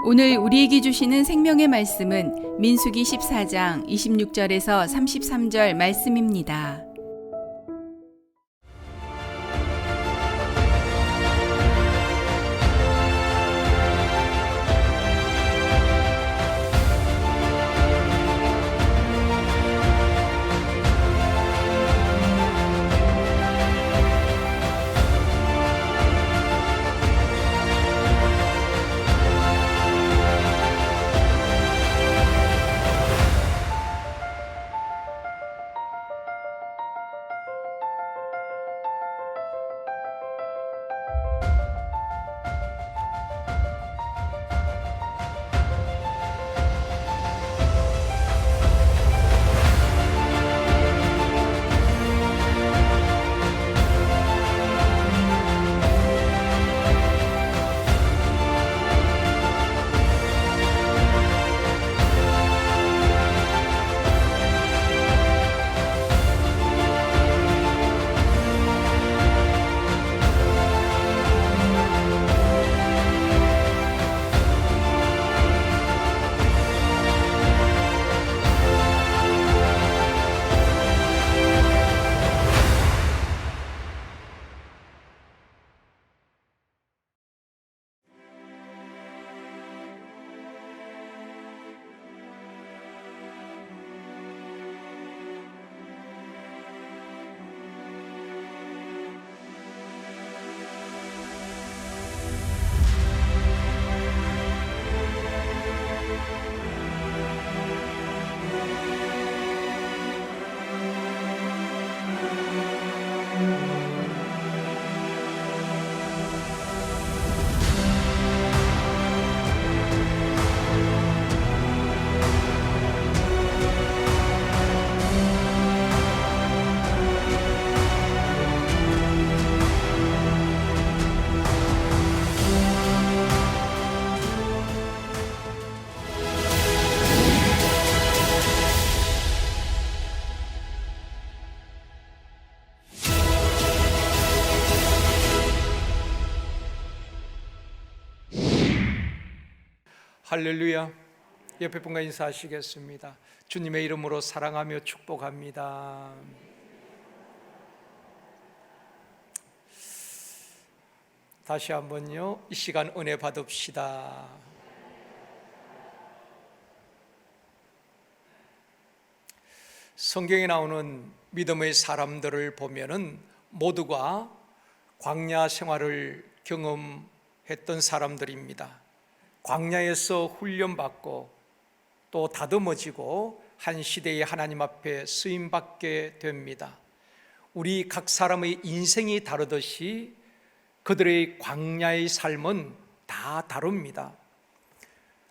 오늘 우리에게 주시는 생명의 말씀은 민수기 14장 26절에서 33절 말씀입니다. 할렐루야. 옆에 분과 인사하시겠습니다. 주님의 이름으로 사랑하며 축복합니다. 다시 한번요, 이 시간 은혜 받읍시다. 성경에 나오는 믿음의 사람들을 보면은 모두가 광야 생활을 경험했던 사람들입니다. 광야에서 훈련받고 또 다듬어지고 한 시대의 하나님 앞에 쓰임받게 됩니다. 우리 각 사람의 인생이 다르듯이 그들의 광야의 삶은 다 다릅니다.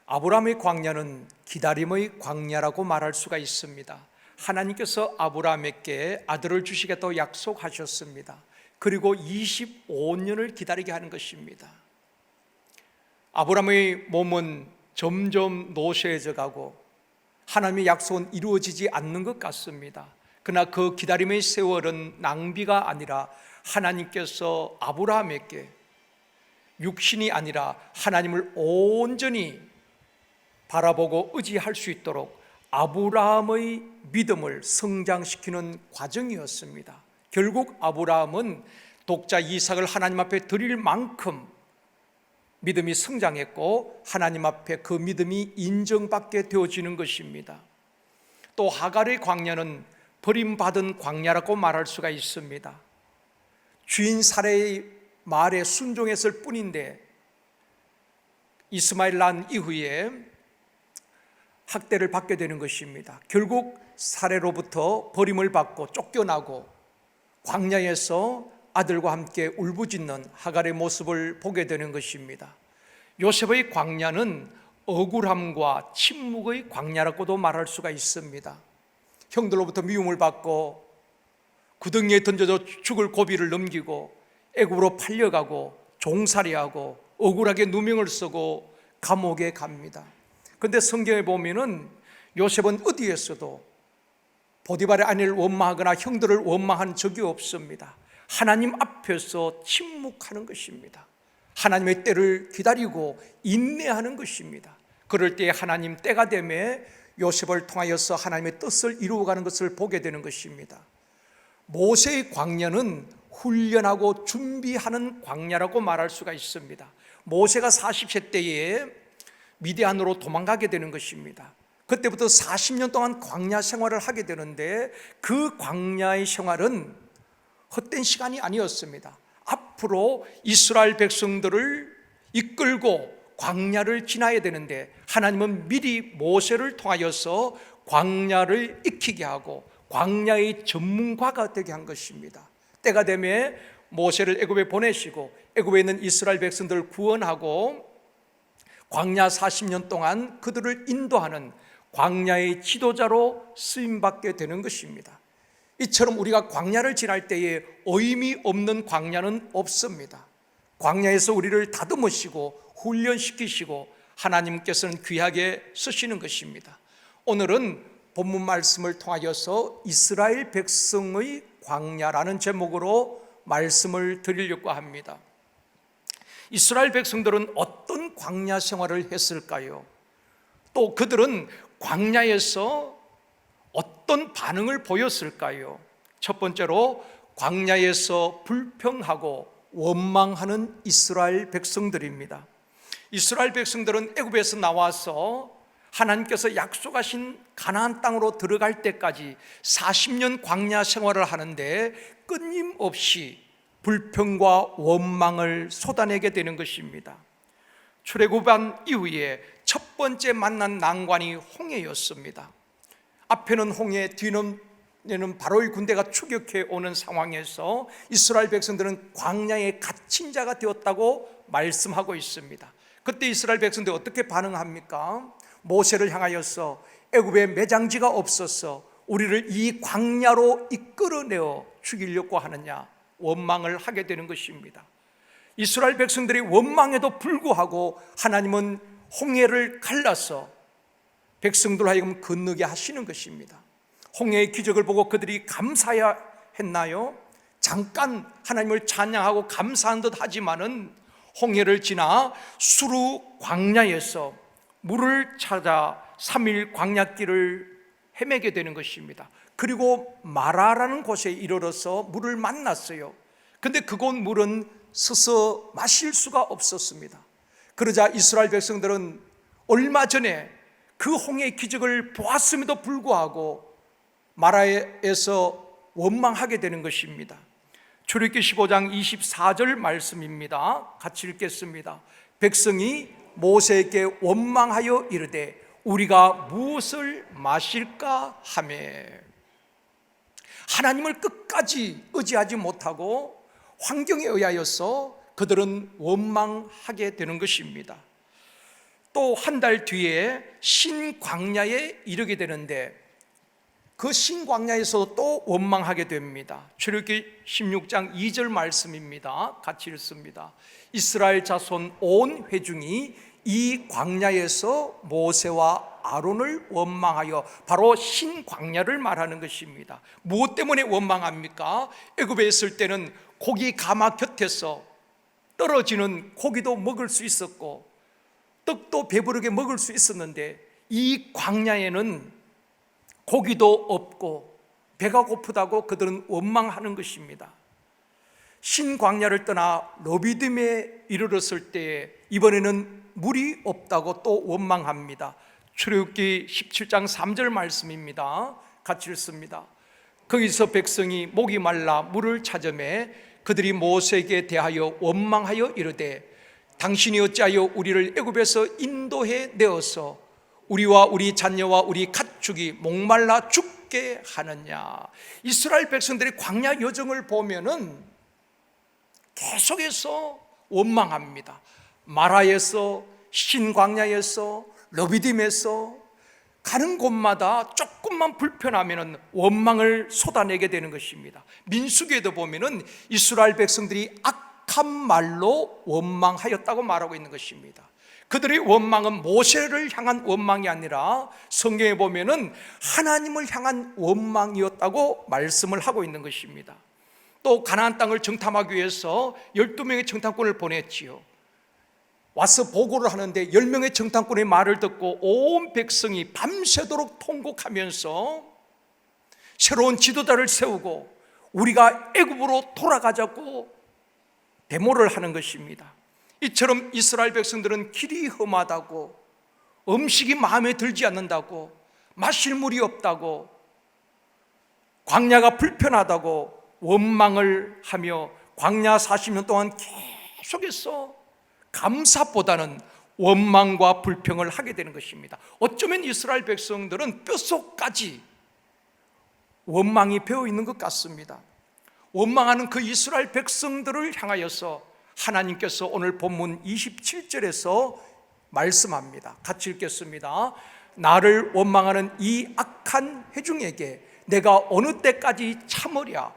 아브라함의 광야는 기다림의 광야라고 말할 수가 있습니다. 하나님께서 아브라함에게 아들을 주시겠다고 약속하셨습니다. 그리고 25년을 기다리게 하는 것입니다. 아브라함의 몸은 점점 노쇠해져 가고 하나님의 약속은 이루어지지 않는 것 같습니다. 그러나 그 기다림의 세월은 낭비가 아니라 하나님께서 아브라함에게 육신이 아니라 하나님을 온전히 바라보고 의지할 수 있도록 아브라함의 믿음을 성장시키는 과정이었습니다. 결국 아브라함은 독자 이삭을 하나님 앞에 드릴 만큼 믿음이 성장했고 하나님 앞에 그 믿음이 인정받게 되어지는 것입니다. 또 하갈의 광야는 버림받은 광야라고 말할 수가 있습니다. 주인 사례의 말에 순종했을 뿐인데 이스마엘 난 이후에 학대를 받게 되는 것입니다. 결국 사례로부터 버림을 받고 쫓겨나고 광야에서 아들과 함께 울부짖는 하갈의 모습을 보게 되는 것입니다. 요셉의 광야는 억울함과 침묵의 광야라고도 말할 수가 있습니다. 형들로부터 미움을 받고 구덩이에 던져져 죽을 고비를 넘기고 애굽으로 팔려가고 종살이하고 억울하게 누명을 쓰고 감옥에 갑니다. 그런데 성경에 보면은 요셉은 어디에서도 보디발의 아내를 원망하거나 형들을 원망한 적이 없습니다. 하나님 앞에서 침묵하는 것입니다. 하나님의 때를 기다리고 인내하는 것입니다. 그럴 때 하나님 때가 되매 요셉을 통하여서 하나님의 뜻을 이루어가는 것을 보게 되는 것입니다. 모세의 광야는 훈련하고 준비하는 광야라고 말할 수가 있습니다. 모세가 40세 때에 미디안으로 도망가게 되는 것입니다. 그때부터 40년 동안 광야 생활을 하게 되는데 그 광야의 생활은 헛된 시간이 아니었습니다. 앞으로 이스라엘 백성들을 이끌고 광야를 지나야 되는데 하나님은 미리 모세를 통하여서 광야를 익히게 하고 광야의 전문가가 되게 한 것입니다. 때가 되면 모세를 애굽에 보내시고 애굽에 있는 이스라엘 백성들을 구원하고 광야 40년 동안 그들을 인도하는 광야의 지도자로 쓰임받게 되는 것입니다. 이처럼 우리가 광야를 지날 때에 의미 없는 광야는 없습니다. 광야에서 우리를 다듬으시고 훈련시키시고 하나님께서는 귀하게 쓰시는 것입니다. 오늘은 본문 말씀을 통하여서 이스라엘 백성의 광야라는 제목으로 말씀을 드리려고 합니다. 이스라엘 백성들은 어떤 광야 생활을 했을까요? 또 그들은 광야에서 어떤 반응을 보였을까요? 첫 번째로 광야에서 불평하고 원망하는 이스라엘 백성들입니다. 이스라엘 백성들은 애굽에서 나와서 하나님께서 약속하신 가나안 땅으로 들어갈 때까지 40년 광야 생활을 하는데 끊임없이 불평과 원망을 쏟아내게 되는 것입니다. 출애굽한 이후에 첫 번째 만난 난관이 홍해였습니다. 앞에는 홍해, 뒤는 바로의 군대가 추격해 오는 상황에서 이스라엘 백성들은 광야에 갇힌 자가 되었다고 말씀하고 있습니다. 그때 이스라엘 백성들이 어떻게 반응합니까? 모세를 향하여서 애굽에 매장지가 없어서 우리를 이 광야로 이끌어내어 죽이려고 하느냐 원망을 하게 되는 것입니다. 이스라엘 백성들이 원망에도 불구하고 하나님은 홍해를 갈라서 백성들 하여금 건너게 하시는 것입니다. 홍해의 기적을 보고 그들이 감사해야 했나요? 잠깐 하나님을 찬양하고 감사한 듯 하지만은 홍해를 지나 수르 광야에서 물을 찾아 3일 광야길을 헤매게 되는 것입니다. 그리고 마라라는 곳에 이르러서 물을 만났어요. 근데 그곳 물은 서서 마실 수가 없었습니다. 그러자 이스라엘 백성들은 얼마 전에 그 홍해의 기적을 보았음에도 불구하고 마라에서 원망하게 되는 것입니다. 출애굽기 15장 24절 말씀입니다. 같이 읽겠습니다. 백성이 모세에게 원망하여 이르되 우리가 무엇을 마실까 하매, 하나님을 끝까지 의지하지 못하고 환경에 의하여서 그들은 원망하게 되는 것입니다. 또 한 달 뒤에 신광야에 이르게 되는데 그 신광야에서 또 원망하게 됩니다. 출애굽기 16장 2절 말씀입니다. 같이 읽습니다. 이스라엘 자손 온 회중이 이 광야에서 모세와 아론을 원망하여, 바로 신광야를 말하는 것입니다. 무엇 때문에 원망합니까? 애굽에 있을 때는 고기 가마 곁에서 떨어지는 고기도 먹을 수 있었고 떡도 배부르게 먹을 수 있었는데 이 광야에는 고기도 없고 배가 고프다고 그들은 원망하는 것입니다. 신광야를 떠나 러비딤에 이르렀을 때 이번에는 물이 없다고 또 원망합니다. 출애굽기 17장 3절 말씀입니다. 같이 읽습니다. 거기서 백성이 목이 말라 물을 찾으매 그들이 모세에게 대하여 원망하여 이르되 당신이 어찌하여 우리를 애굽에서 인도해 내어서 우리와 우리 자녀와 우리 가축이 목말라 죽게 하느냐. 이스라엘 백성들의 광야 여정을 보면은 계속해서 원망합니다. 마라에서, 신광야에서, 러비딤에서 가는 곳마다 조금만 불편하면은 원망을 쏟아내게 되는 것입니다. 민수기에도 보면은 이스라엘 백성들이 악한 말로 원망하였다고 말하고 있는 것입니다. 그들의 원망은 모세를 향한 원망이 아니라 성경에 보면은 하나님을 향한 원망이었다고 말씀을 하고 있는 것입니다. 또 가나안 땅을 정탐하기 위해서 12명의 정탐꾼을 보냈지요. 와서 보고를 하는데 10명의 정탐꾼의 말을 듣고 온 백성이 밤새도록 통곡하면서 새로운 지도자를 세우고 우리가 애굽으로 돌아가자고 데모를 하는 것입니다. 이처럼 이스라엘 백성들은 길이 험하다고, 음식이 마음에 들지 않는다고, 마실 물이 없다고, 광야가 불편하다고 원망을 하며 광야 40년 동안 계속해서 감사보다는 원망과 불평을 하게 되는 것입니다. 어쩌면 이스라엘 백성들은 뼛속까지 원망이 배어 있는 것 같습니다. 원망하는 그 이스라엘 백성들을 향하여서 하나님께서 오늘 본문 27절에서 말씀합니다. 같이 읽겠습니다. 나를 원망하는 이 악한 회중에게 내가 어느 때까지 참으랴.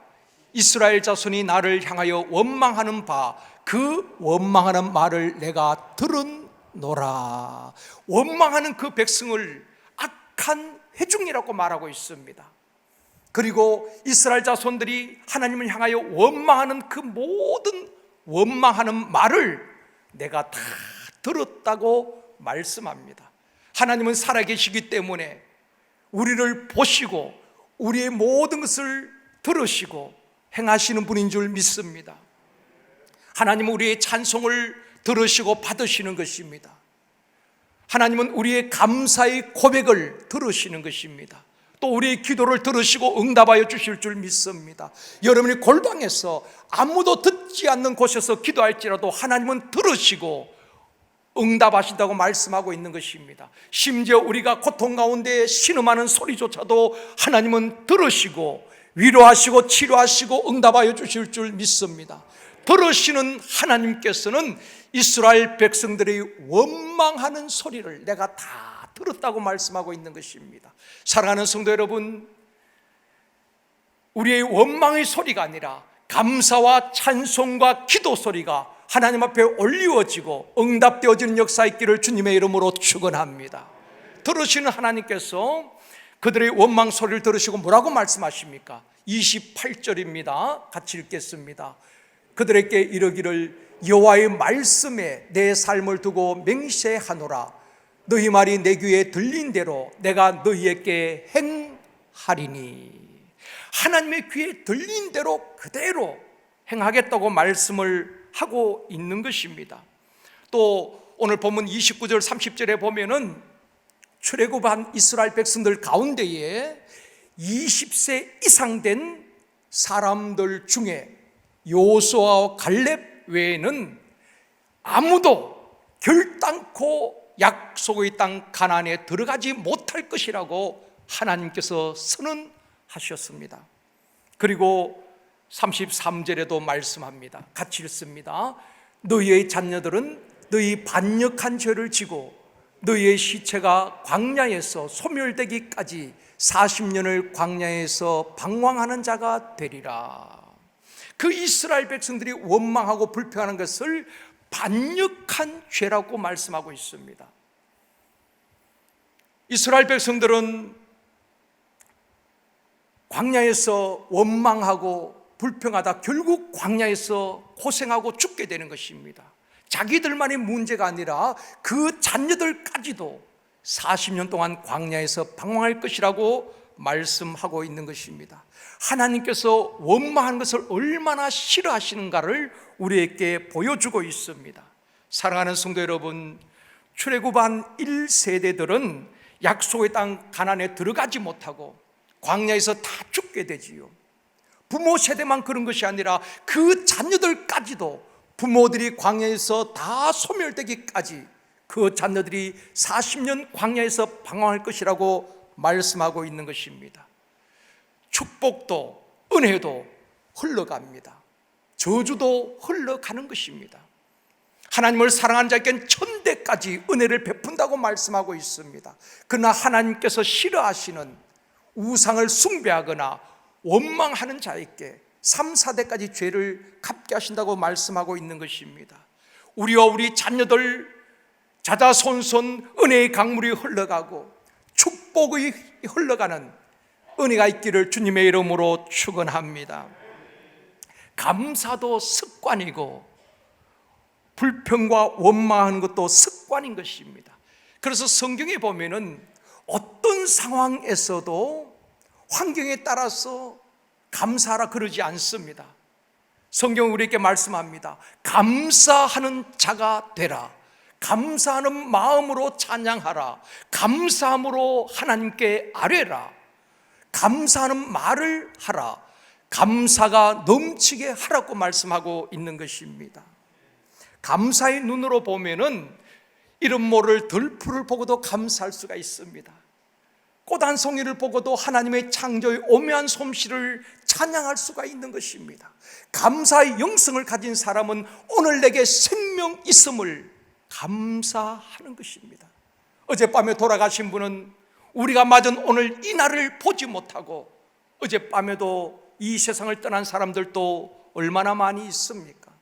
이스라엘 자손이 나를 향하여 원망하는 바 그 원망하는 말을 내가 들은노라. 원망하는 그 백성을 악한 회중이라고 말하고 있습니다. 그리고 이스라엘 자손들이 하나님을 향하여 원망하는 그 모든 원망하는 말을 내가 다 들었다고 말씀합니다. 하나님은 살아계시기 때문에 우리를 보시고 우리의 모든 것을 들으시고 행하시는 분인 줄 믿습니다. 하나님은 우리의 찬송을 들으시고 받으시는 것입니다. 하나님은 우리의 감사의 고백을 들으시는 것입니다. 또 우리의 기도를 들으시고 응답하여 주실 줄 믿습니다. 여러분이 골방에서 아무도 듣지 않는 곳에서 기도할지라도 하나님은 들으시고 응답하신다고 말씀하고 있는 것입니다. 심지어 우리가 고통 가운데 신음하는 소리조차도 하나님은 들으시고 위로하시고 치료하시고 응답하여 주실 줄 믿습니다. 들으시는 하나님께서는 이스라엘 백성들의 원망하는 소리를 내가 다 들었다고 말씀하고 있는 것입니다. 사랑하는 성도 여러분, 우리의 원망의 소리가 아니라 감사와 찬송과 기도 소리가 하나님 앞에 올리워지고 응답되어지는 역사 있기를 주님의 이름으로 축원합니다. 들으시는 하나님께서 그들의 원망 소리를 들으시고 뭐라고 말씀하십니까? 28절입니다. 같이 읽겠습니다. 그들에게 이르기를 여호와의 말씀에 내 삶을 두고 맹세하노라. 너희 말이 내 귀에 들린 대로 내가 너희에게 행하리니. 하나님의 귀에 들린 대로 그대로 행하겠다고 말씀을 하고 있는 것입니다. 또 오늘 본문 29절 30절에 보면은 출애굽한 이스라엘 백성들 가운데에 20세 이상 된 사람들 중에 여호수아와 갈렙 외에는 아무도 결단코 약속의 땅 가나안에 들어가지 못할 것이라고 하나님께서 선언하셨습니다. 그리고 33절에도 말씀합니다. 같이 읽습니다. 너희의 자녀들은 너희 반역한 죄를 지고 너희의 시체가 광야에서 소멸되기까지 40년을 광야에서 방황하는 자가 되리라. 그 이스라엘 백성들이 원망하고 불평하는 것을 반역한 죄라고 말씀하고 있습니다. 이스라엘 백성들은 광야에서 원망하고 불평하다 결국 광야에서 고생하고 죽게 되는 것입니다. 자기들만의 문제가 아니라 그 자녀들까지도 40년 동안 광야에서 방황할 것이라고 말씀하고 있는 것입니다. 하나님께서 원망하는 것을 얼마나 싫어하시는가를 우리에게 보여주고 있습니다. 사랑하는 성도 여러분, 출애굽한 1세대들은 약속의 땅 가나안에 들어가지 못하고 광야에서 다 죽게 되지요. 부모 세대만 그런 것이 아니라 그 자녀들까지도 부모들이 광야에서 다 소멸되기까지 그 자녀들이 40년 광야에서 방황할 것이라고 말씀하고 있는 것입니다. 축복도 은혜도 흘러갑니다. 저주도 흘러가는 것입니다. 하나님을 사랑하는 자에겐 천대까지 은혜를 베푼다고 말씀하고 있습니다. 그러나 하나님께서 싫어하시는 우상을 숭배하거나 원망하는 자에게 3, 4대까지 죄를 갚게 하신다고 말씀하고 있는 것입니다. 우리와 우리 자녀들 자자손손 은혜의 강물이 흘러가고 축복이 흘러가는 은혜가 있기를 주님의 이름으로 축원합니다. 감사도 습관이고 불평과 원망하는 것도 습관인 것입니다. 그래서 성경에 보면은 어떤 상황에서도 환경에 따라서 감사하라 그러지 않습니다. 성경은 우리에게 말씀합니다. 감사하는 자가 되라. 감사하는 마음으로 찬양하라. 감사함으로 하나님께 아뢰라. 감사하는 말을 하라. 감사가 넘치게 하라고 말씀하고 있는 것입니다. 감사의 눈으로 보면은 이름 모를 들풀을 보고도 감사할 수가 있습니다. 꽃 한 송이를 보고도 하나님의 창조의 오묘한 솜씨를 찬양할 수가 있는 것입니다. 감사의 영성을 가진 사람은 오늘 내게 생명 있음을 감사하는 것입니다. 어젯밤에 돌아가신 분은 우리가 맞은 오늘 이 날을 보지 못하고 어젯밤에도 이 세상을 떠난 사람들도 얼마나 많이 있습니까?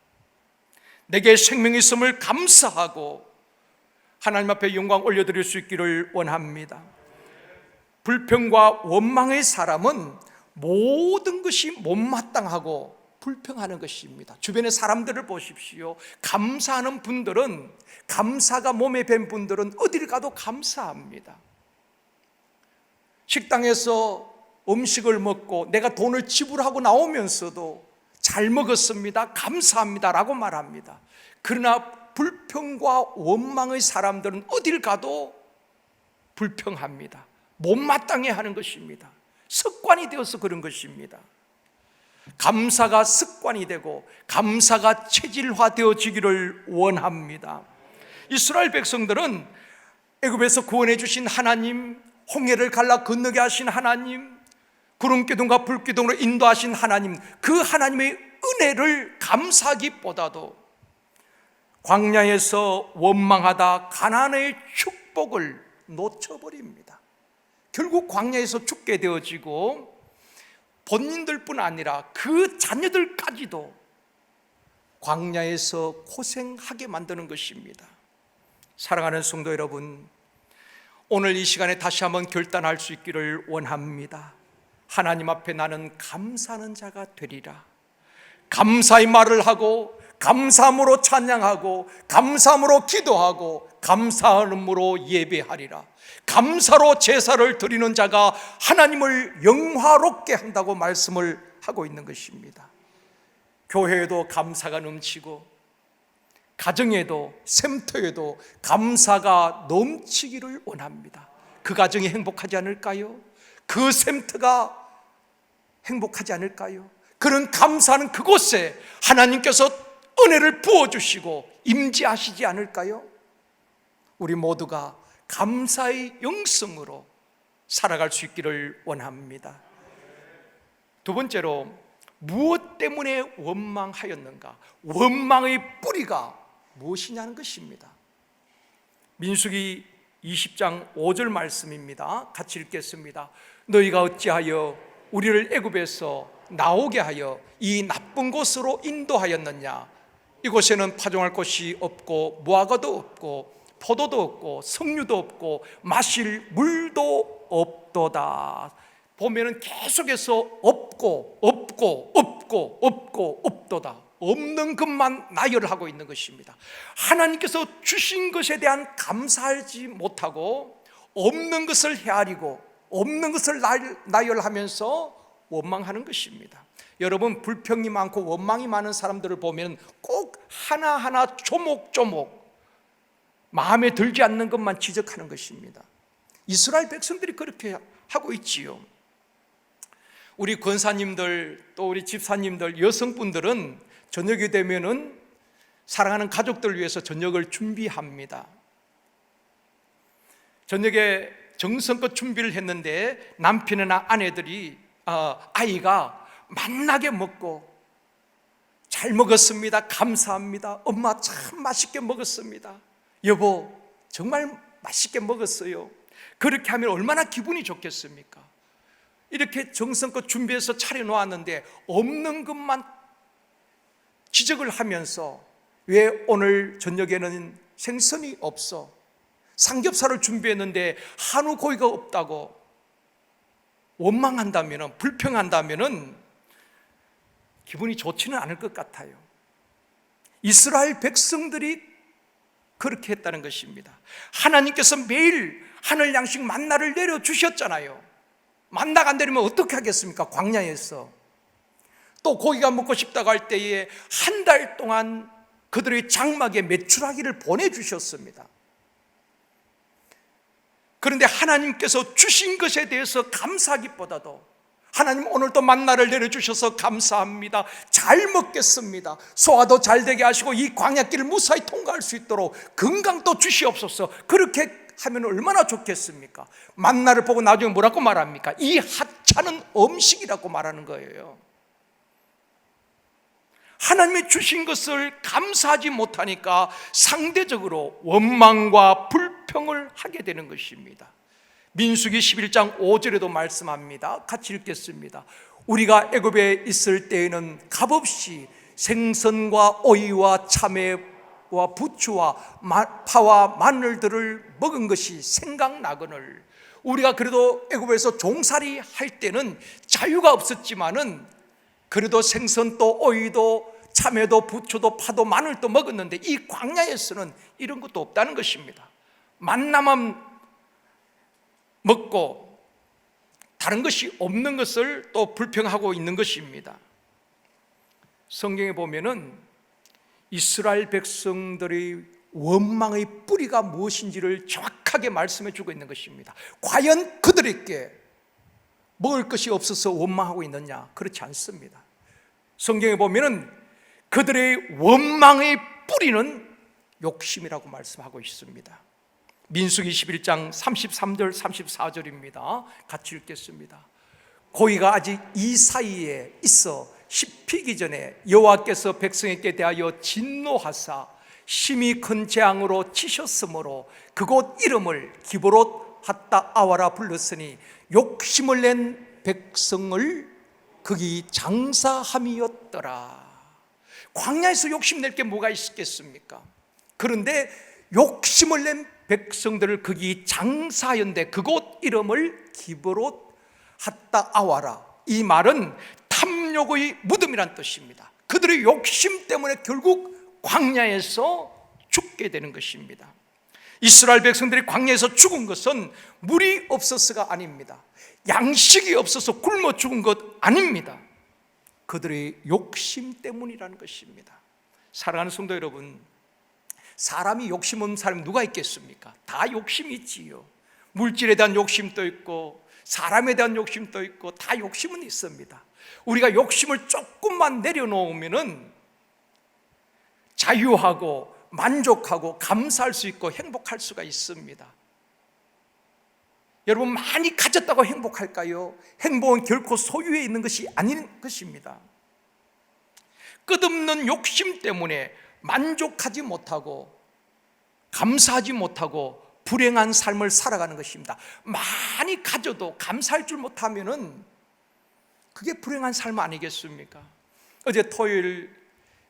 내게 생명이 있음을 감사하고 하나님 앞에 영광 올려드릴 수 있기를 원합니다. 불평과 원망의 사람은 모든 것이 못마땅하고 불평하는 것입니다. 주변의 사람들을 보십시오. 감사하는 분들은, 감사가 몸에 밴 분들은 어디를 가도 감사합니다. 식당에서 음식을 먹고 내가 돈을 지불하고 나오면서도 잘 먹었습니다, 감사합니다 라고 말합니다. 그러나 불평과 원망의 사람들은 어딜 가도 불평합니다. 못마땅해 하는 것입니다. 습관이 되어서 그런 것입니다. 감사가 습관이 되고 감사가 체질화되어지기를 원합니다. 이스라엘 백성들은 애굽에서 구원해 주신 하나님, 홍해를 갈라 건너게 하신 하나님, 구름기둥과 불기둥으로 인도하신 하나님, 그 하나님의 은혜를 감사하기보다도 광야에서 원망하다 가나안의 축복을 놓쳐버립니다. 결국 광야에서 죽게 되어지고 본인들뿐 아니라 그 자녀들까지도 광야에서 고생하게 만드는 것입니다. 사랑하는 성도 여러분, 오늘 이 시간에 다시 한번 결단할 수 있기를 원합니다. 하나님 앞에 나는 감사하는 자가 되리라. 감사의 말을 하고 감사함으로 찬양하고 감사함으로 기도하고 감사함으로 예배하리라. 감사로 제사를 드리는 자가 하나님을 영화롭게 한다고 말씀을 하고 있는 것입니다. 교회에도 감사가 넘치고 가정에도 샘터에도 감사가 넘치기를 원합니다. 그 가정이 행복하지 않을까요? 그 샘터가 행복하지 않을까요? 그런 감사하는 그곳에 하나님께서 은혜를 부어주시고 임재하시지 않을까요? 우리 모두가 감사의 영성으로 살아갈 수 있기를 원합니다. 두 번째로, 무엇 때문에 원망하였는가? 원망의 뿌리가 무엇이냐는 것입니다. 민수기 20장 5절 말씀입니다. 같이 읽겠습니다. 너희가 어찌하여 우리를 애굽에서 나오게 하여 이 나쁜 곳으로 인도하였느냐? 이곳에는 파종할 곳이 없고 무화과도 없고 포도도 없고 석류도 없고 마실 물도 없도다. 보면은 계속해서 없고 없도다. 없는 것만 나열을 하고 있는 것입니다. 하나님께서 주신 것에 대한 감사하지 못하고 없는 것을 헤아리고 없는 것을 나열하면서 원망하는 것입니다. 여러분, 불평이 많고 원망이 많은 사람들을 보면 꼭 하나하나 조목조목 마음에 들지 않는 것만 지적하는 것입니다. 이스라엘 백성들이 그렇게 하고 있지요. 우리 권사님들, 또 우리 집사님들, 여성분들은 저녁이 되면은 사랑하는 가족들 위해서 저녁을 준비합니다. 저녁에 정성껏 준비를 했는데 남편이나 아내들이 아이가 맛나게 먹고 잘 먹었습니다, 감사합니다, 엄마 참 맛있게 먹었습니다, 여보 정말 맛있게 먹었어요. 그렇게 하면 얼마나 기분이 좋겠습니까? 이렇게 정성껏 준비해서 차려놓았는데 없는 것만 지적을 하면서 왜 오늘 저녁에는 생선이 없어? 삼겹살을 준비했는데 한우 고기가 없다고 원망한다면, 불평한다면 기분이 좋지는 않을 것 같아요. 이스라엘 백성들이 그렇게 했다는 것입니다. 하나님께서 매일 하늘 양식 만나를 내려주셨잖아요. 만나가 안 내리면 어떻게 하겠습니까? 광야에서. 또 고기가 먹고 싶다고 할 때에 한 달 동안 그들의 장막에 메추라기를 보내주셨습니다. 그런데 하나님께서 주신 것에 대해서 감사하기보다도 하나님 오늘도 만나를 내려주셔서 감사합니다, 잘 먹겠습니다, 소화도 잘 되게 하시고 이 광야길을 무사히 통과할 수 있도록 건강도 주시옵소서, 그렇게 하면 얼마나 좋겠습니까? 만나를 보고 나중에 뭐라고 말합니까? 이 하찮은 음식이라고 말하는 거예요. 하나님이 주신 것을 감사하지 못하니까 상대적으로 원망과 불평을 하게 되는 것입니다. 민수기 11장 5절에도 말씀합니다. 같이 읽겠습니다. 우리가 애굽에 있을 때에는 값없이 생선과 오이와 참외와 부추와 파와 마늘들을 먹은 것이 생각나거늘, 우리가 그래도 애굽에서 종살이 할 때는 자유가 없었지만은 그래도 생선도 오이도 참외도 부추도 파도 마늘도 먹었는데 이 광야에서는 이런 것도 없다는 것입니다. 만나만 먹고 다른 것이 없는 것을 또 불평하고 있는 것입니다. 성경에 보면은 이스라엘 백성들의 원망의 뿌리가 무엇인지를 정확하게 말씀해 주고 있는 것입니다. 과연 그들에게 먹을 것이 없어서 원망하고 있느냐? 그렇지 않습니다. 성경에 보면은 그들의 원망의 뿌리는 욕심이라고 말씀하고 있습니다. 민수기 11장 33절 34절입니다. 같이 읽겠습니다. 고기가 아직 이 사이에 있어 씹히기 전에 여호와께서 백성에게 대하여 진노하사 심히 큰 재앙으로 치셨으므로 그곳 이름을 기브롯 핫다 아와라 불렀으니 욕심을 낸 백성을 거기 장사함이었더라. 광야에서 욕심낼 게 뭐가 있겠습니까? 그런데 욕심을 낸 백성들을 거기 장사하였는데 그곳 이름을 기브롯 핫다 아와라, 이 말은 탐욕의 무덤이란 뜻입니다. 그들의 욕심 때문에 결국 광야에서 죽게 되는 것입니다. 이스라엘 백성들이 광야에서 죽은 것은 물이 없어서가 아닙니다. 양식이 없어서 굶어 죽은 것 아닙니다. 그들의 욕심 때문이라는 것입니다. 사랑하는 성도 여러분, 사람이 욕심 없는 사람이 누가 있겠습니까? 다 욕심이 있지요. 물질에 대한 욕심도 있고 사람에 대한 욕심도 있고 다 욕심은 있습니다. 우리가 욕심을 조금만 내려놓으면은 자유하고 만족하고 감사할 수 있고 행복할 수가 있습니다. 여러분, 많이 가졌다고 행복할까요? 행복은 결코 소유에 있는 것이 아닌 것입니다. 끝없는 욕심 때문에 만족하지 못하고 감사하지 못하고 불행한 삶을 살아가는 것입니다. 많이 가져도 감사할 줄 못하면은 그게 불행한 삶 아니겠습니까? 어제 토요일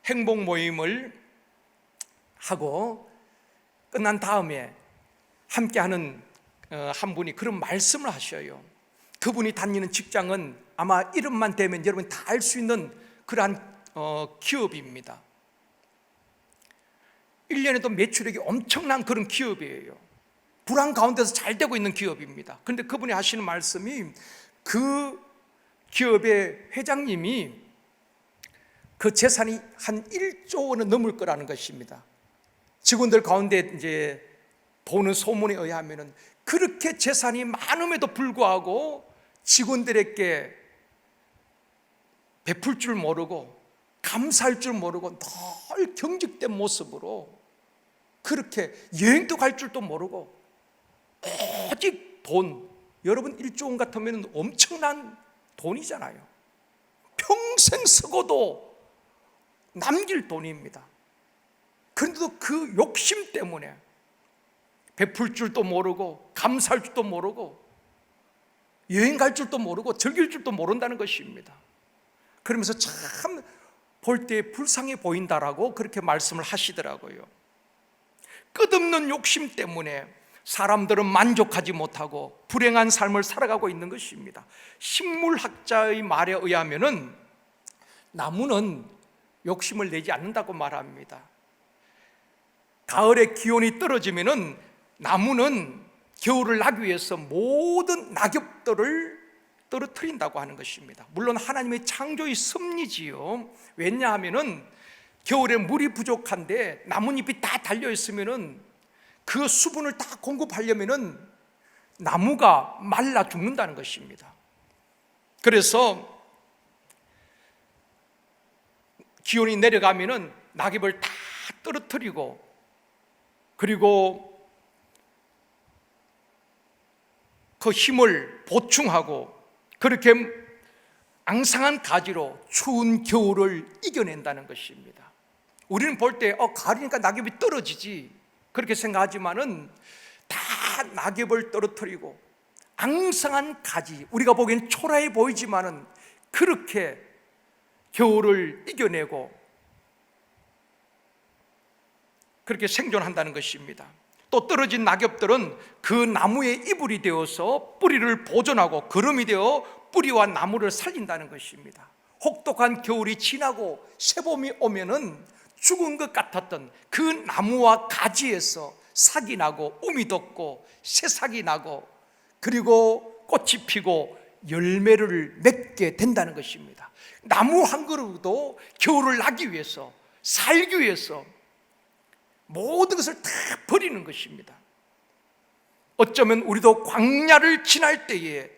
행복 모임을 하고 끝난 다음에 함께하는 한 분이 그런 말씀을 하셔요. 그분이 다니는 직장은 아마 이름만 대면 여러분이 다 알 수 있는 그러한 기업입니다. 1년에도 매출액이 엄청난 그런 기업이에요. 불안 가운데서 잘 되고 있는 기업입니다. 그런데 그분이 하시는 말씀이, 그 기업의 회장님이 그 재산이 한 1조 원은 넘을 거라는 것입니다. 직원들 가운데 이제 보는 소문에 의하면은 그렇게 재산이 많음에도 불구하고 직원들에게 베풀 줄 모르고 감사할 줄 모르고 늘 경직된 모습으로 그렇게 여행도 갈 줄도 모르고 오직 돈, 여러분 1조 원 같으면 엄청난 돈이잖아요. 평생 쓰고도 남길 돈입니다. 그런데도 그 욕심 때문에 베풀 줄도 모르고 감사할 줄도 모르고 여행 갈 줄도 모르고 즐길 줄도 모른다는 것입니다. 그러면서 참 볼 때 불쌍해 보인다라고 그렇게 말씀을 하시더라고요. 끝없는 욕심 때문에 사람들은 만족하지 못하고 불행한 삶을 살아가고 있는 것입니다. 식물학자의 말에 의하면은 나무는 욕심을 내지 않는다고 말합니다. 가을에 기온이 떨어지면은 나무는 겨울을 나기 위해서 모든 낙엽들을 떨어뜨린다고 하는 것입니다. 물론 하나님의 창조의 섭리지요. 왜냐하면은 겨울에 물이 부족한데 나뭇잎이 다 달려 있으면은 그 수분을 다 공급하려면은 나무가 말라 죽는다는 것입니다. 그래서 기온이 내려가면은 낙엽을 다 떨어뜨리고, 그리고 그 힘을 보충하고, 그렇게 앙상한 가지로 추운 겨울을 이겨낸다는 것입니다. 우리는 볼 때 가을이니까 낙엽이 떨어지지 그렇게 생각하지만은 다 낙엽을 떨어뜨리고 앙상한 가지, 우리가 보기엔 초라해 보이지만은 그렇게 겨울을 이겨내고 그렇게 생존한다는 것입니다. 또 떨어진 낙엽들은 그 나무의 이불이 되어서 뿌리를 보존하고 거름이 되어 뿌리와 나무를 살린다는 것입니다. 혹독한 겨울이 지나고 새봄이 오면은 죽은 것 같았던 그 나무와 가지에서 삭이 나고 움이 돋고 새싹이 나고, 그리고 꽃이 피고 열매를 맺게 된다는 것입니다. 나무 한 그루도 겨울을 나기 위해서, 살기 위해서 모든 것을 다 버리는 것입니다. 어쩌면 우리도 광야를 지날 때에,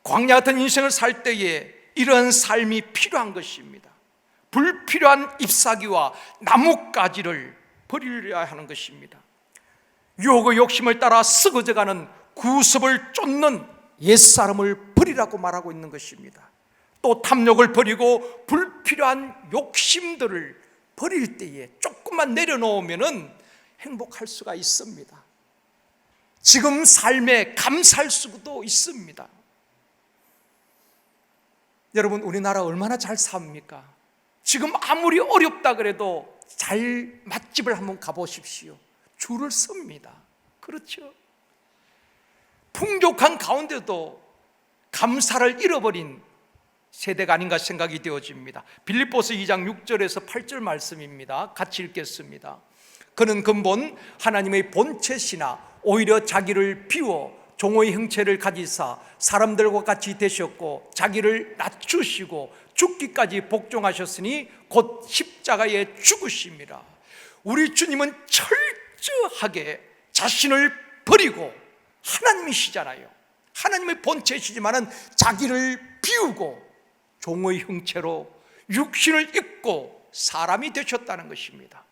광야 같은 인생을 살 때에 이러한 삶이 필요한 것입니다. 불필요한 잎사귀와 나뭇가지를 버리려야 하는 것입니다. 유혹의 욕심을 따라 썩어져가는 구습을 쫓는 옛사람을 버리라고 말하고 있는 것입니다. 또 탐욕을 버리고 불필요한 욕심들을 버릴 때에 조금만 내려놓으면 행복할 수가 있습니다. 지금 삶에 감사할 수도 있습니다. 여러분, 우리나라 얼마나 잘 삽니까? 지금 아무리 어렵다 그래도 잘 맛집을 한번 가보십시오. 줄을 섭니다. 그렇죠? 풍족한 가운데도 감사를 잃어버린 세대가 아닌가 생각이 되어집니다. 빌립보서 2장 6절에서 8절 말씀입니다. 같이 읽겠습니다. 그는 근본 하나님의 본체시나 오히려 자기를 비워 종의 형체를 가지사 사람들과 같이 되셨고 자기를 낮추시고 죽기까지 복종하셨으니 곧 십자가에 죽으심이라. 우리 주님은 철저하게 자신을 버리고, 하나님이시잖아요. 하나님의 본체시지만은 자기를 비우고 종의 형체로 육신을 입고 사람이 되셨다는 것입니다.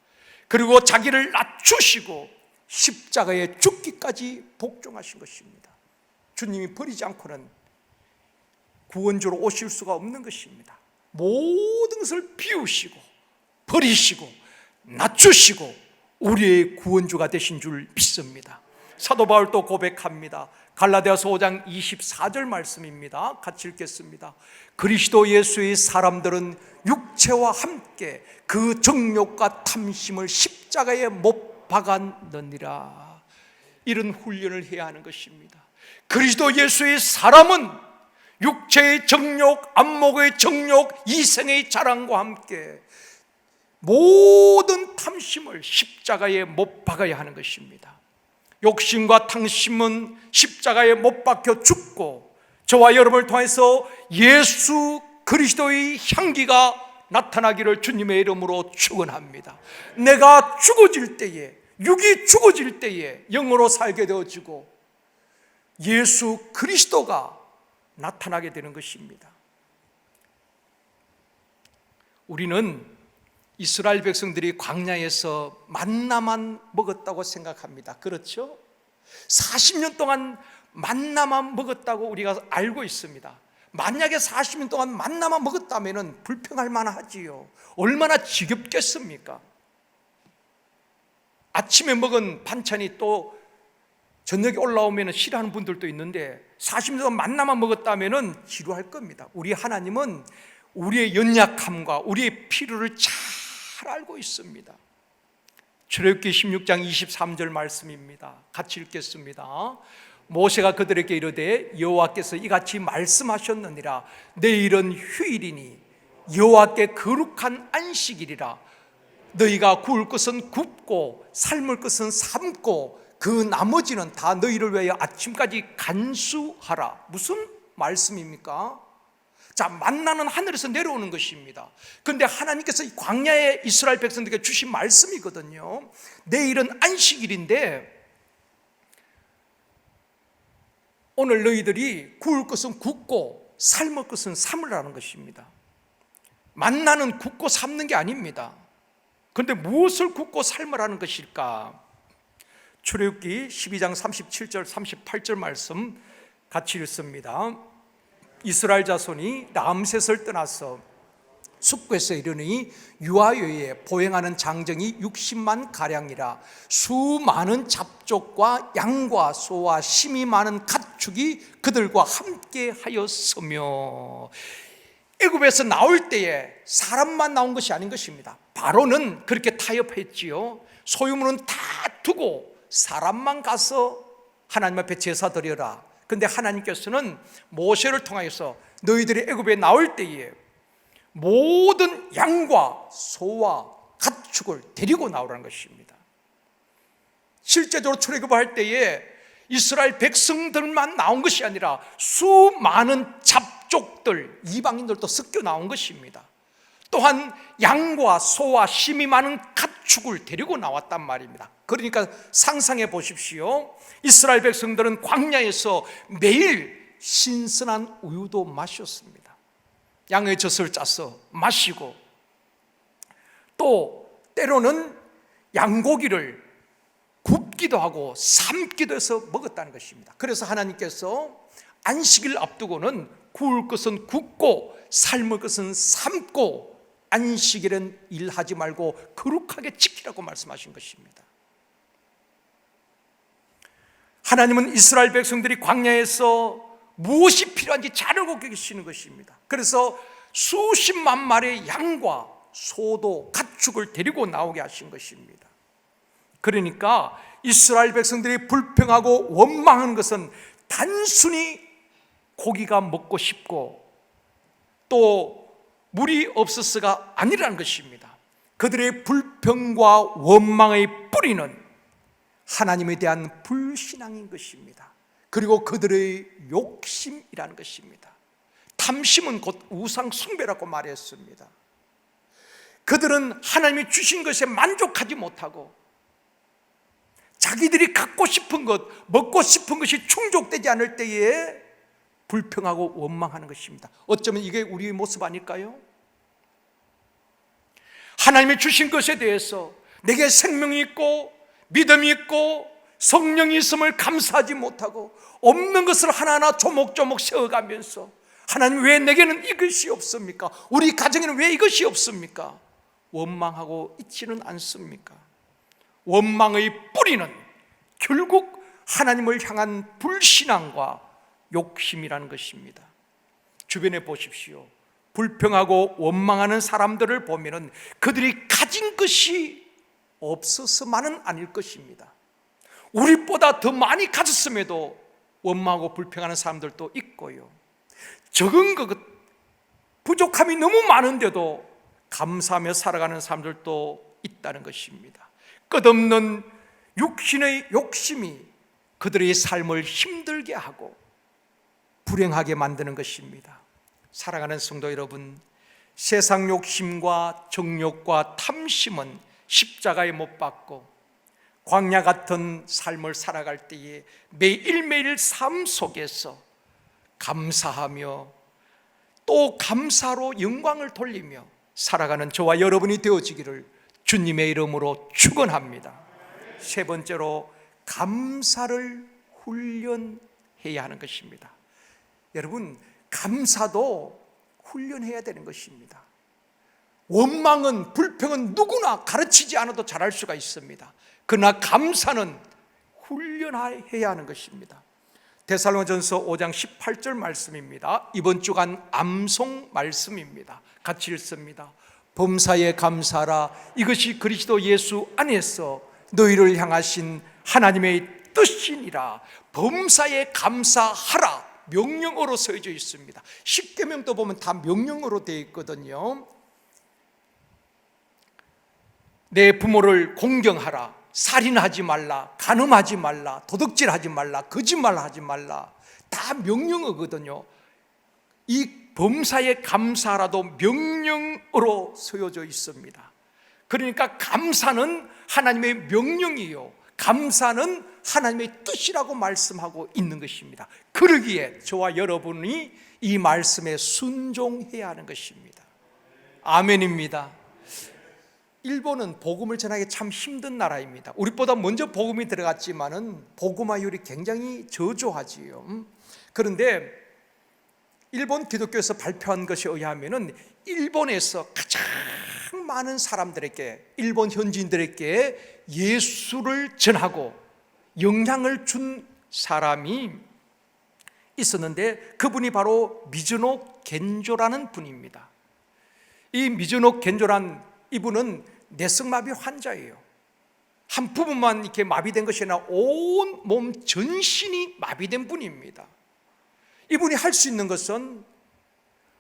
그리고 자기를 낮추시고 십자가에 죽기까지 복종하신 것입니다. 주님이 버리지 않고는 구원주로 오실 수가 없는 것입니다. 모든 것을 비우시고 버리시고 낮추시고 우리의 구원주가 되신 줄 믿습니다. 사도 바울 또 고백합니다. 갈라디아서 5장 24절 말씀입니다. 같이 읽겠습니다. 그리스도 예수의 사람들은 육체와 함께 그 정욕과 탐심을 십자가에 못 박았느니라. 이런 훈련을 해야 하는 것입니다. 그리스도 예수의 사람은 육체의 정욕, 안목의 정욕, 이생의 자랑과 함께 모든 탐심을 십자가에 못 박아야 하는 것입니다. 욕심과 탐심은 십자가에 못 박혀 죽고 저와 여러분을 통해서 예수 그리스도의 향기가 나타나기를 주님의 이름으로 축원합니다. 내가 죽어질 때에, 육이 죽어질 때에 영으로 살게 되어지고 예수 그리스도가 나타나게 되는 것입니다. 우리는 이스라엘 백성들이 광야에서 만나만 먹었다고 생각합니다. 그렇죠? 40년 동안 만나만 먹었다고 우리가 알고 있습니다. 만약에 40년 동안 만나만 먹었다면 불평할 만하지요. 얼마나 지겹겠습니까? 아침에 먹은 반찬이 또 저녁에 올라오면 싫어하는 분들도 있는데 40년 동안 만나만 먹었다면 지루할 겁니다. 우리 하나님은 우리의 연약함과 우리의 필요를 잘 알고 있습니다. 출애굽기 16장 23절 말씀입니다. 같이 읽겠습니다. 모세가 그들에게 이르되 여호와께서 이같이 말씀하셨느니라. 내일은 휴일이니 여호와께 거룩한 안식일이라. 너희가 구울 것은 굽고 삶을 것은 삶고 그 나머지는 다 너희를 위하여 아침까지 간수하라. 무슨 말씀입니까? 자, 만나는 하늘에서 내려오는 것입니다. 그런데 하나님께서 이 광야의 이스라엘 백성들에게 주신 말씀이거든요. 내일은 안식일인데 오늘 너희들이 구울 것은 굽고 삶을 것은 삶으라는 것입니다. 만나는 굽고 삶는 게 아닙니다. 그런데 무엇을 굽고 삶으라는 것일까? 출애굽기 12장 37절 38절 말씀 같이 읽습니다. 이스라엘 자손이 람셋을 떠나서 숲에서 이르니 유아여에 보행하는 장정이 60만 가량이라. 수많은 잡족과 양과 소와 심이 많은 가축이 그들과 함께 하였으며. 애굽에서 나올 때에 사람만 나온 것이 아닌 것입니다. 바로는 그렇게 타협했지요. 소유물은 다 두고 사람만 가서 하나님 앞에 제사 드려라. 그런데 하나님께서는 모세를 통하여서 너희들이 애굽에 나올 때에 모든 양과 소와 가축을 데리고 나오라는 것입니다. 실제적으로 출애굽할 때에 이스라엘 백성들만 나온 것이 아니라 수많은 잡족들, 이방인들도 섞여 나온 것입니다. 또한 양과 소와 심이 많은 가축을 데리고 나왔단 말입니다. 그러니까 상상해 보십시오. 이스라엘 백성들은 광야에서 매일 신선한 우유도 마셨습니다. 양의 젖을 짜서 마시고, 또 때로는 양고기를 굽기도 하고 삶기도 해서 먹었다는 것입니다. 그래서 하나님께서 안식일 앞두고는 구울 것은 굽고 삶을 것은 삶고 안식일은 일하지 말고 거룩하게 지키라고 말씀하신 것입니다. 하나님은 이스라엘 백성들이 광야에서 무엇이 필요한지 잘 알고 계시는 것입니다. 그래서 수십만 마리의 양과 소도 가축을 데리고 나오게 하신 것입니다. 그러니까 이스라엘 백성들이 불평하고 원망하는 것은 단순히 고기가 먹고 싶고 또 물이 없어서가 아니라는 것입니다. 그들의 불평과 원망의 뿌리는 하나님에 대한 불신앙인 것입니다. 그리고 그들의 욕심이라는 것입니다. 탐심은 곧 우상 숭배라고 말했습니다. 그들은 하나님이 주신 것에 만족하지 못하고 자기들이 갖고 싶은 것, 먹고 싶은 것이 충족되지 않을 때에 불평하고 원망하는 것입니다. 어쩌면 이게 우리의 모습 아닐까요? 하나님이 주신 것에 대해서 내게 생명이 있고 믿음이 있고 성령이 있음을 감사하지 못하고 없는 것을 하나하나 조목조목 세워가면서 하나님, 왜 내게는 이것이 없습니까? 우리 가정에는 왜 이것이 없습니까? 원망하고 있지는 않습니까? 원망의 뿌리는 결국 하나님을 향한 불신앙과 욕심이라는 것입니다. 주변에 보십시오. 불평하고 원망하는 사람들을 보면 그들이 가진 것이 없어서만은 아닐 것입니다. 우리보다 더 많이 가졌음에도 원망하고 불평하는 사람들도 있고요. 적은 것, 부족함이 너무 많은데도 감사하며 살아가는 사람들도 있다는 것입니다. 끝없는 육신의 욕심이 그들의 삶을 힘들게 하고 불행하게 만드는 것입니다. 사랑하는 성도 여러분, 세상 욕심과 정욕과 탐심은 십자가에 못 박고 광야 같은 삶을 살아갈 때에 매일매일 삶 속에서 감사하며 또 감사로 영광을 돌리며 살아가는 저와 여러분이 되어지기를 주님의 이름으로 축원합니다. 세 번째로, 감사를 훈련해야 하는 것입니다. 여러분, 감사도 훈련해야 되는 것입니다. 원망은, 불평은 누구나 가르치지 않아도 잘할 수가 있습니다. 그러나 감사는 훈련해야 하는 것입니다. 데살로니가전서 5장 18절 말씀입니다. 이번 주간 암송 말씀입니다. 같이 읽습니다. 범사에 감사하라. 이것이 그리스도 예수 안에서 너희를 향하신 하나님의 뜻이니라. 범사에 감사하라. 명령어로 쓰여져 있습니다. 십계명도 보면 다 명령어로 되어 있거든요. 내 부모를 공경하라, 살인하지 말라, 간음하지 말라, 도둑질하지 말라, 거짓말하지 말라. 다 명령어거든요. 이 범사에 감사라도 명령어로 쓰여져 있습니다. 그러니까 감사는 하나님의 명령이요, 감사는 하나님의 뜻이라고 말씀하고 있는 것입니다. 그러기에 저와 여러분이 이 말씀에 순종해야 하는 것입니다. 아멘입니다. 일본은 복음을 전하기 참 힘든 나라입니다. 우리보다 먼저 복음이 들어갔지만은 복음화율이 굉장히 저조하지요. 그런데 일본 기독교에서 발표한 것에 의하면은 일본에서 가장 많은 사람들에게, 일본 현지인들에게 예수를 전하고 영향을 준 사람이 있었는데 그분이 바로 미즈노 겐조라는 분입니다. 이 미즈노 겐조란 이분은 뇌성마비 환자예요. 한 부분만 이렇게 마비된 것이 아니라 온 몸 전신이 마비된 분입니다. 이분이 할 수 있는 것은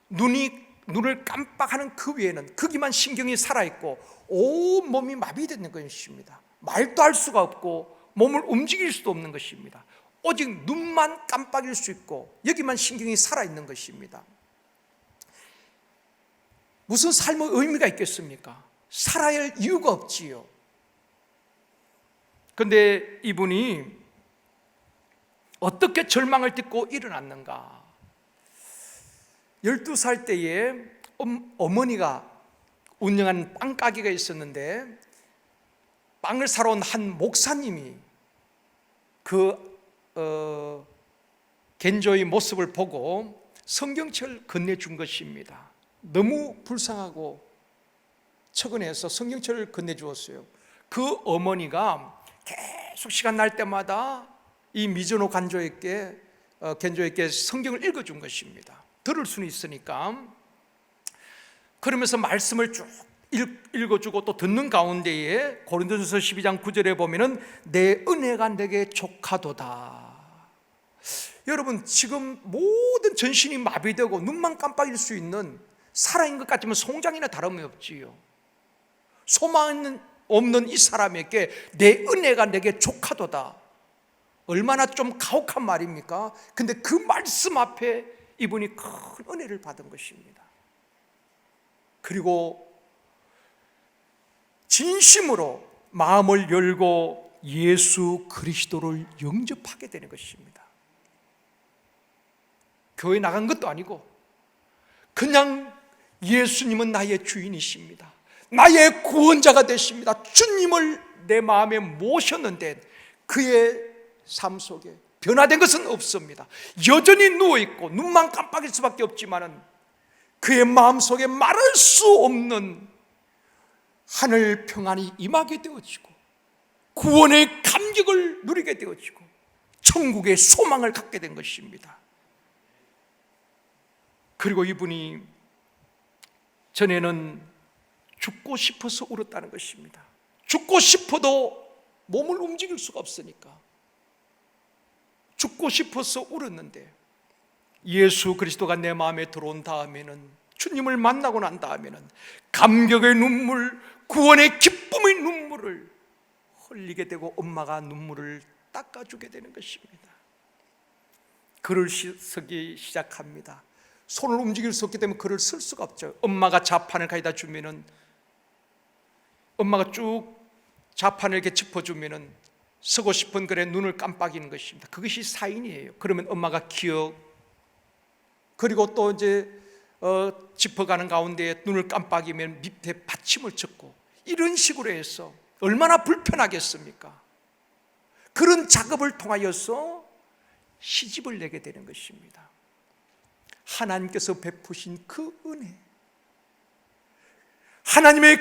눈을 깜빡하는 그 외에는 거기만 신경이 살아있고 온 몸이 마비되는 것입니다. 말도 할 수가 없고 몸을 움직일 수도 없는 것입니다. 오직 눈만 깜빡일 수 있고 여기만 신경이 살아있는 것입니다. 무슨 삶의 의미가 있겠습니까? 살아야 할 이유가 없지요. 그런데 이분이 어떻게 절망을 딛고 일어났는가? 12살 때에 어머니가 운영한 빵가게가 있었는데 빵을 사러 온 한 목사님이 겐조의 모습을 보고 성경책을 건네준 것입니다. 너무 불쌍하고 처근해서 성경책을 건네주었어요. 그 어머니가 계속 시간 날 때마다 이 미즈노 겐조에게 성경을 읽어준 것입니다. 들을 수는 있으니까. 그러면서 말씀을 쭉 읽어주고 또 듣는 가운데에 고린도전서 12장 9절에 보면은 내 은혜가 내게 족하도다. 여러분, 지금 모든 전신이 마비되고 눈만 깜빡일 수 있는 살아있는 것 같지만 송장이나 다름이 없지요. 소망 없는 이 사람에게 내 은혜가 내게 족하도다. 얼마나 좀 가혹한 말입니까? 근데 그 말씀 앞에 이분이 큰 은혜를 받은 것입니다. 그리고 진심으로 마음을 열고 예수 그리스도를 영접하게 되는 것입니다. 교회 나간 것도 아니고 그냥 예수님은 나의 주인이십니다. 나의 구원자가 되십니다. 주님을 내 마음에 모셨는데 그의 삶 속에 변화된 것은 없습니다. 여전히 누워있고 눈만 깜빡일 수밖에 없지만은 그의 마음속에 말할 수 없는 하늘 평안이 임하게 되어지고 구원의 감격을 누리게 되어지고 천국의 소망을 갖게 된 것입니다. 그리고 이분이 전에는 죽고 싶어서 울었다는 것입니다. 죽고 싶어도 몸을 움직일 수가 없으니까 죽고 싶어서 울었는데 예수 그리스도가 내 마음에 들어온 다음에는, 주님을 만나고 난 다음에는 감격의 눈물, 구원의 기쁨의 눈물을 흘리게 되고 엄마가 눈물을 닦아주게 되는 것입니다. 글을 쓰기 시작합니다. 손을 움직일 수 없기 때문에 글을 쓸 수가 없죠. 엄마가 자판을 가져다 주면은, 엄마가 쭉 자판을 이렇게 짚어주면은 쓰고 싶은 글에 눈을 깜빡이는 것입니다. 그것이 사인이에요. 그러면 엄마가 기억, 그리고 또 이제 짚어가는 가운데 눈을 깜빡이면 밑에 받침을 적고, 이런 식으로 해서 얼마나 불편하겠습니까? 그런 작업을 통하여서 시집을 내게 되는 것입니다. 하나님께서 베푸신 그 은혜, 하나님의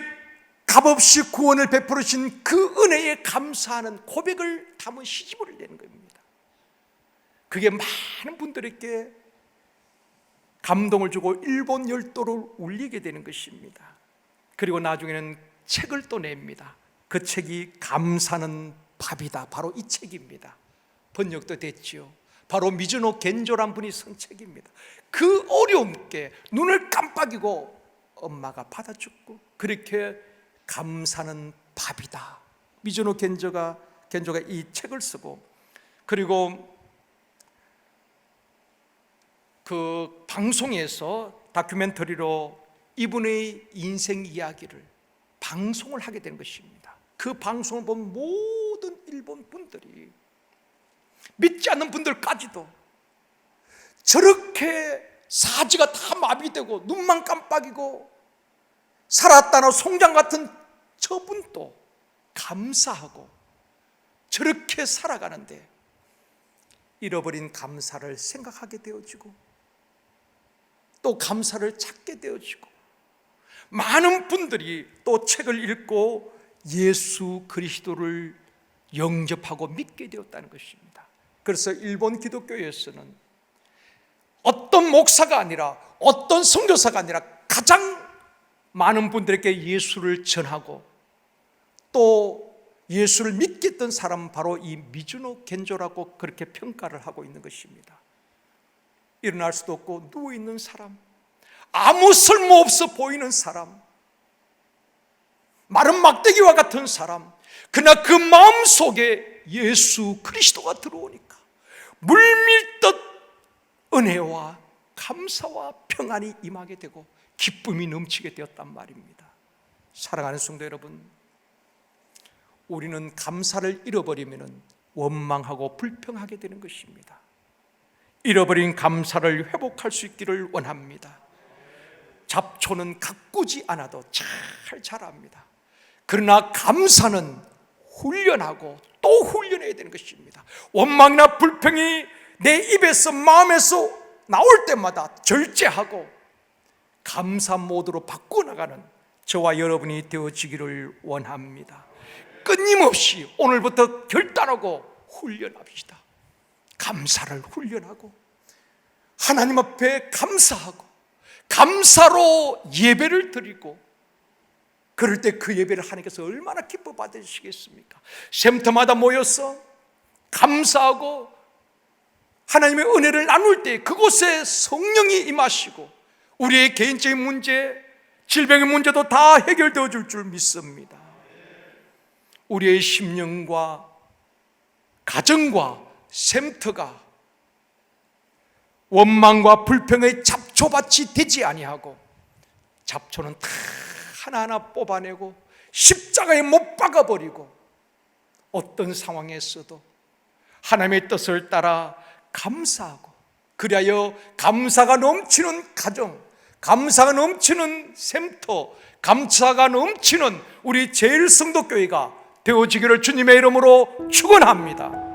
값없이 구원을 베풀으신 그 은혜에 감사하는 고백을 담은 시집을 내는 겁니다. 그게 많은 분들에게 감동을 주고 일본 열도를 울리게 되는 것입니다. 그리고 나중에는 책을 또 냅니다. 그 책이 감사는 밥이다. 바로 이 책입니다. 번역도 됐지요. 바로 미즈노 겐조란 분이 쓴 책입니다. 그 어려움께 눈을 깜빡이고 엄마가 받아줬고, 그렇게 감사는 밥이다. 미즈노 겐조가 이 책을 쓰고, 그리고 그 방송에서 다큐멘터리로 이분의 인생 이야기를 방송을 하게 된 것입니다. 그 방송을 본 모든 일본 분들이, 믿지 않는 분들까지도 저렇게 사지가 다 마비되고 눈만 깜빡이고 살았다는 송장 같은 저분도 감사하고 저렇게 살아가는데 잃어버린 감사를 생각하게 되어지고 또 감사를 찾게 되어지고, 많은 분들이 또 책을 읽고 예수 그리스도를 영접하고 믿게 되었다는 것입니다. 그래서 일본 기독교에서는 어떤 목사가 아니라, 어떤 선교사가 아니라 가장 많은 분들에게 예수를 전하고 또 예수를 믿게 했던 사람은 바로 이 미즈노 겐조라고 그렇게 평가를 하고 있는 것입니다. 일어날 수도 없고 누워있는 사람, 아무 쓸모없어 보이는 사람, 마른 막대기와 같은 사람, 그러나 그 마음속에 예수 그리스도가 들어오니까 물밀듯 은혜와 감사와 평안이 임하게 되고 기쁨이 넘치게 되었단 말입니다. 사랑하는 성도 여러분, 우리는 감사를 잃어버리면 원망하고 불평하게 되는 것입니다. 잃어버린 감사를 회복할 수 있기를 원합니다. 잡초는 가꾸지 않아도 잘 자랍니다. 그러나 감사는 훈련하고 또 훈련해야 되는 것입니다. 원망이나 불평이 내 입에서, 마음에서 나올 때마다 절제하고 감사 모드로 바꿔나가는 저와 여러분이 되어지기를 원합니다. 끊임없이 오늘부터 결단하고 훈련합시다. 감사를 훈련하고 하나님 앞에 감사하고 감사로 예배를 드리고, 그럴 때 그 예배를 하나님께서 얼마나 기뻐 받으시겠습니까? 샘터마다 모여서 감사하고 하나님의 은혜를 나눌 때 그곳에 성령이 임하시고 우리의 개인적인 문제, 질병의 문제도 다 해결되어 줄 줄 믿습니다. 우리의 심령과 가정과 샘터가 원망과 불평의 잡초밭이 되지 아니하고, 잡초는 다 하나하나 뽑아내고 십자가에 못 박아버리고 어떤 상황에서도 하나님의 뜻을 따라 감사하고, 그리하여 감사가 넘치는 가정, 감사가 넘치는 샘터, 감사가 넘치는 우리 제일성도교회가 되어지기를 주님의 이름으로 축원합니다.